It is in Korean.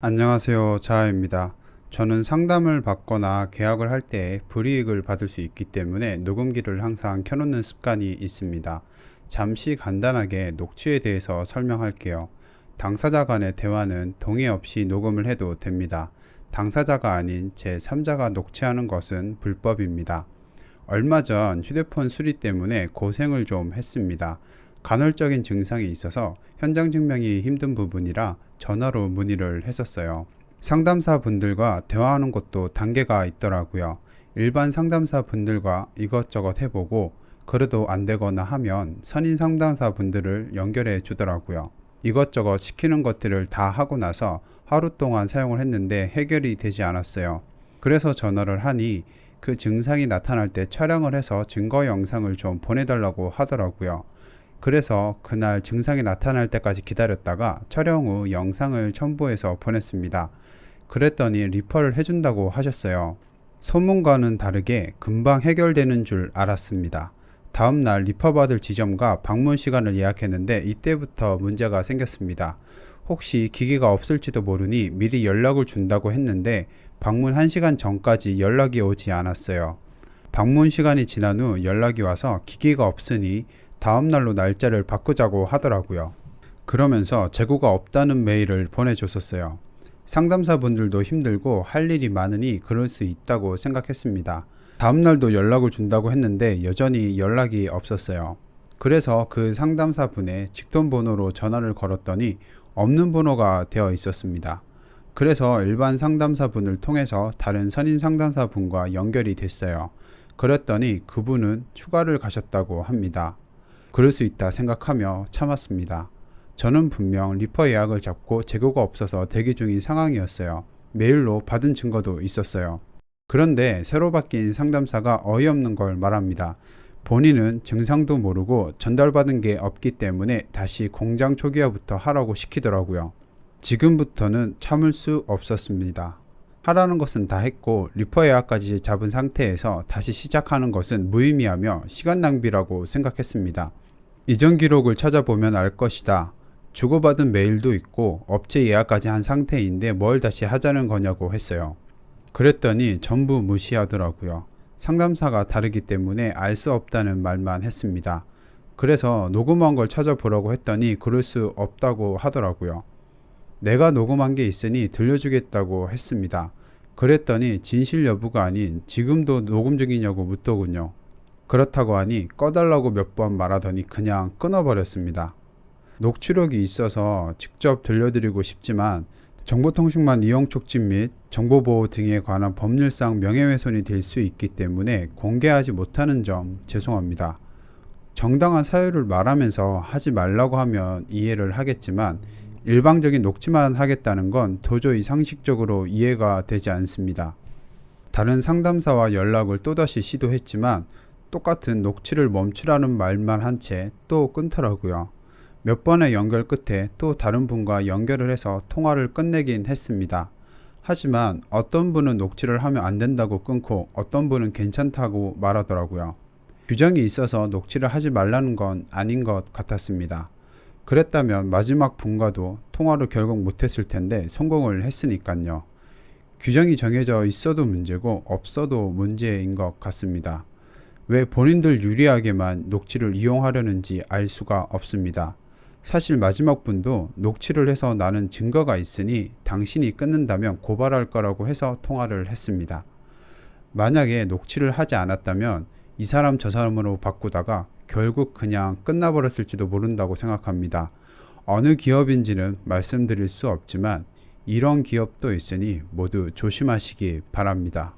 안녕하세요. 자아입니다. 저는 상담을 받거나 계약을 할 때 불이익을 받을 수 있기 때문에 녹음기를 항상 켜놓는 습관이 있습니다. 잠시 간단하게 녹취에 대해서 설명할게요. 당사자 간의 대화는 동의 없이 녹음을 해도 됩니다. 당사자가 아닌 제3자가 녹취하는 것은 불법입니다. 얼마 전 휴대폰 수리 때문에 고생을 좀 했습니다. 간헐적인 증상이 있어서 현장 증명이 힘든 부분이라 전화로 문의를 했었어요. 상담사 분들과 대화하는 것도 단계가 있더라고요. 일반 상담사 분들과 이것저것 해보고 그래도 안 되거나 하면 선임 상담사 분들을 연결해 주더라고요. 이것저것 시키는 것들을 다 하고 나서 하루 동안 사용을 했는데 해결이 되지 않았어요. 그래서 전화를 하니 그 증상이 나타날 때 촬영을 해서 증거 영상을 좀 보내달라고 하더라고요. 그래서 그날 증상이 나타날 때까지 기다렸다가 촬영 후 영상을 첨부해서 보냈습니다. 그랬더니 리퍼를 해준다고 하셨어요. 소문과는 다르게 금방 해결되는 줄 알았습니다. 다음날 리퍼 받을 지점과 방문 시간을 예약했는데 이때부터 문제가 생겼습니다. 혹시 기기가 없을지도 모르니 미리 연락을 준다고 했는데 방문 1시간 전까지 연락이 오지 않았어요. 방문 시간이 지난 후 연락이 와서 기기가 없으니 다음날로 날짜를 바꾸자고 하더라고요. 그러면서 재고가 없다는 메일을 보내줬었어요. 상담사분들도 힘들고 할 일이 많으니 그럴 수 있다고 생각했습니다. 다음날도 연락을 준다고 했는데 여전히 연락이 없었어요. 그래서 그 상담사분의 직통번호로 전화를 걸었더니 없는 번호가 되어 있었습니다. 그래서 일반 상담사분을 통해서 다른 선임 상담사분과 연결이 됐어요. 그랬더니 그분은 휴가를 가셨다고 합니다. 그럴 수 있다 생각하며 참았습니다. 저는 분명 리퍼 예약을 잡고 재고가 없어서 대기 중인 상황이었어요. 메일로 받은 증거도 있었어요. 그런데 새로 바뀐 상담사가 어이없는 걸 말합니다. 본인은 증상도 모르고 전달받은 게 없기 때문에 다시 공장 초기화부터 하라고 시키더라고요. 지금부터는 참을 수 없었습니다. 하라는 것은 다 했고 리퍼 예약까지 잡은 상태에서 다시 시작하는 것은 무의미하며 시간 낭비라고 생각했습니다. 이전 기록을 찾아보면 알 것이다. 주고받은 메일도 있고 업체 예약까지 한 상태인데 뭘 다시 하자는 거냐고 했어요. 그랬더니 전부 무시하더라고요. 상담사가 다르기 때문에 알 수 없다는 말만 했습니다. 그래서 녹음한 걸 찾아보라고 했더니 그럴 수 없다고 하더라고요. 내가 녹음한 게 있으니 들려주겠다고 했습니다. 그랬더니 진실 여부가 아닌 지금도 녹음 중이냐고 묻더군요. 그렇다고 하니 꺼달라고 몇 번 말하더니 그냥 끊어버렸습니다. 녹취록이 있어서 직접 들려드리고 싶지만 정보통신망 이용 촉진 및 정보보호 등에 관한 법률상 명예훼손이 될 수 있기 때문에 공개하지 못하는 점 죄송합니다. 정당한 사유를 말하면서 하지 말라고 하면 이해를 하겠지만 일방적인 녹취만 하겠다는 건 도저히 상식적으로 이해가 되지 않습니다. 다른 상담사와 연락을 또다시 시도했지만 똑같은 녹취를 멈추라는 말만 한 채 또 끊더라고요. 몇 번의 연결 끝에 또 다른 분과 연결을 해서 통화를 끝내긴 했습니다. 하지만 어떤 분은 녹취를 하면 안 된다고 끊고 어떤 분은 괜찮다고 말하더라고요. 규정이 있어서 녹취를 하지 말라는 건 아닌 것 같았습니다. 그랬다면 마지막 분과도 통화를 결국 못했을 텐데 성공을 했으니까요. 규정이 정해져 있어도 문제고 없어도 문제인 것 같습니다. 왜 본인들 유리하게만 녹취를 이용하려는지 알 수가 없습니다. 사실 마지막 분도 녹취를 해서 나는 증거가 있으니 당신이 끊는다면 고발할 거라고 해서 통화를 했습니다. 만약에 녹취를 하지 않았다면 이 사람 저 사람으로 바꾸다가 결국 그냥 끝나버렸을지도 모른다고 생각합니다. 어느 기업인지는 말씀드릴 수 없지만 이런 기업도 있으니 모두 조심하시기 바랍니다.